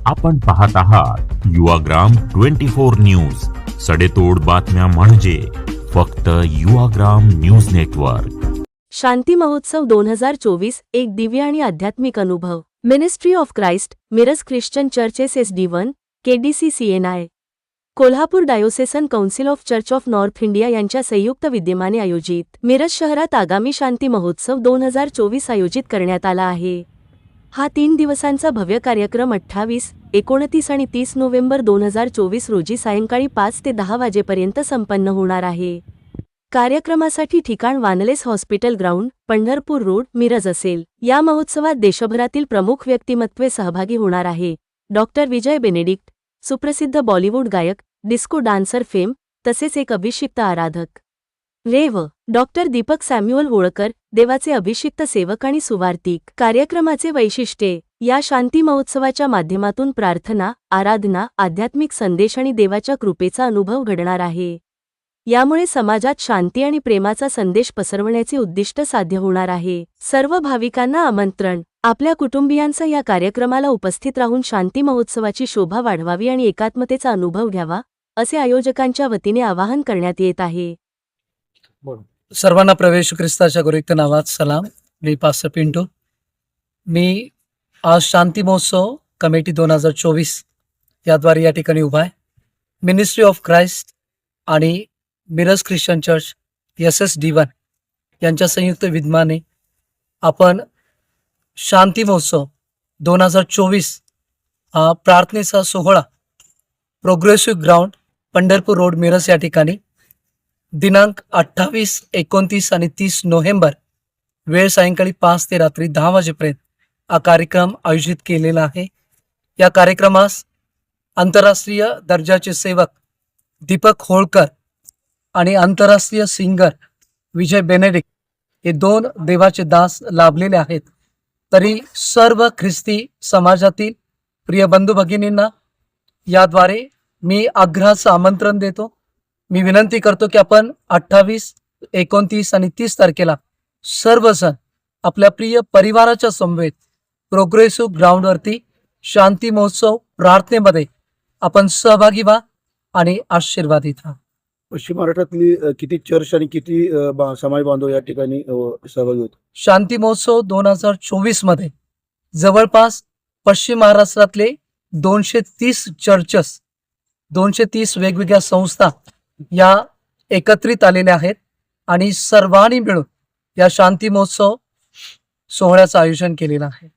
आपण पाहत आहात युवाग्राम 24 न्यूज. सडेतोड बातम्या म्हणजे फक्त युवाग्राम न्यूज नेटवर्क. शांती महोत्सव 2024 एक दिव्य आणि आध्यात्मिक अनुभव. Ministry of Christ Miraj Christian churches SD1 KDC CNI Kolhapur diocesan council of church of north India यांच्या संयुक्त विद्यमाने आयोजित मिरज शहरात आगामी शांती महोत्सव 2024 आयोजित करण्यात आला आहे. हा 3 दिवसांचा भव्य कार्यक्रम 28, 29 आणि 30 नोव्हेंबर 2024 रोजी सायंकाळी 5 ते 10 वाजेपर्यंत संपन्न होणार आहे. कार्यक्रमासाठी ठिकाण Wanless hospital ground, Pandharpur road, Miraj असेल. या महोत्सवात देशभरातील प्रमुख व्यक्तिमत्त्वे सहभागी होणार आहे. डॉक्टर विजय बेनेडिक्ट, सुप्रसिद्ध बॉलिवूड गायक, डिस्को डान्सर फेम, तसेच एक अभिषिक्त आराधक. रेव. डॉक्टर दीपक सॅम्युअल होळकर, देवाचे अभिषिक्त सेवक आणि सुवार्तिक. कार्यक्रमाचे वैशिष्ट्ये. या शांती महोत्सवाच्या माध्यमातून प्रार्थना, आराधना, आध्यात्मिक संदेश आणि देवाच्या कृपेचा अनुभव घडणार आहे. यामुळे समाजात शांती आणि प्रेमाचा संदेश पसरवण्याचे उद्दिष्ट साध्य होणार आहे. सर्व भाविकांना आमंत्रण. आपल्या कुटुंबियांसह या कार्यक्रमाला उपस्थित राहून शांती महोत्सवाची शोभा वाढवावी आणि एकात्मतेचा अनुभव घ्यावा, असे आयोजकांच्या वतीने आवाहन करण्यात येत आहे. सर्वांना प्रवेश ख्रिस्ताच्या गुरुक्त नावात सलाम. मी पास्टर पिंटू. मी आज शांती महोत्सव कमिटी 2024 याद्वारे या ठिकाणी उभा आहे. मिनिस्ट्री ऑफ क्राइस्ट आणि मिरज ख्रिश्चन चर्च SSD1 यांच्या संयुक्त विद्यमाने आपण शांती महोत्सव 2024 हा प्रार्थनेचा सोहळा progressive ground, Pandharpur road, Miraj या ठिकाणी दिनांक 28, 29 आणि 30 नोव्हेंबर, वेळ सायंकाळी 5 ते रात्री 10 वाजेपर्यंत हा कार्यक्रम आयोजित केलेला आहे. या कार्यक्रमास आंतरराष्ट्रीय दर्जाचे सेवक दीपक होळकर आणि आंतरराष्ट्रीय सिंगर विजय बेनेडिक्ट हे 2 देवाचे दास लाभलेले आहेत. तरी सर्व ख्रिस्ती समाजातील प्रिय बंधू भगिनींना याद्वारे मी आग्रहाचं आमंत्रण देतो. मी विनंती करतो की आपण 28, 29 आणि 30 तारखेला सर्वजण आपल्या प्रिय परिवाराच्या समवेत प्रोग्रेसिव्ह ग्राउंडवरती शांती महोत्सव प्रार्थनेमध्ये आपण सहभागी व्हा आणि आशीर्वादित व्हा. पश्चिम महाराष्ट्रातली किती चर्च आणि किती समाज बांधव या ठिकाणी सहभागी होतो? शांती महोत्सव 2024 मध्ये जवळपास पश्चिम महाराष्ट्रातले 230 चर्चेस, 230 वेगवेगळ्या संस्था या एकत्रित आलेल्या आहेत आणि सर्वांनी मिळून या शांती महोत्सव सोहळ्याचं आयोजन केलेलं आहे.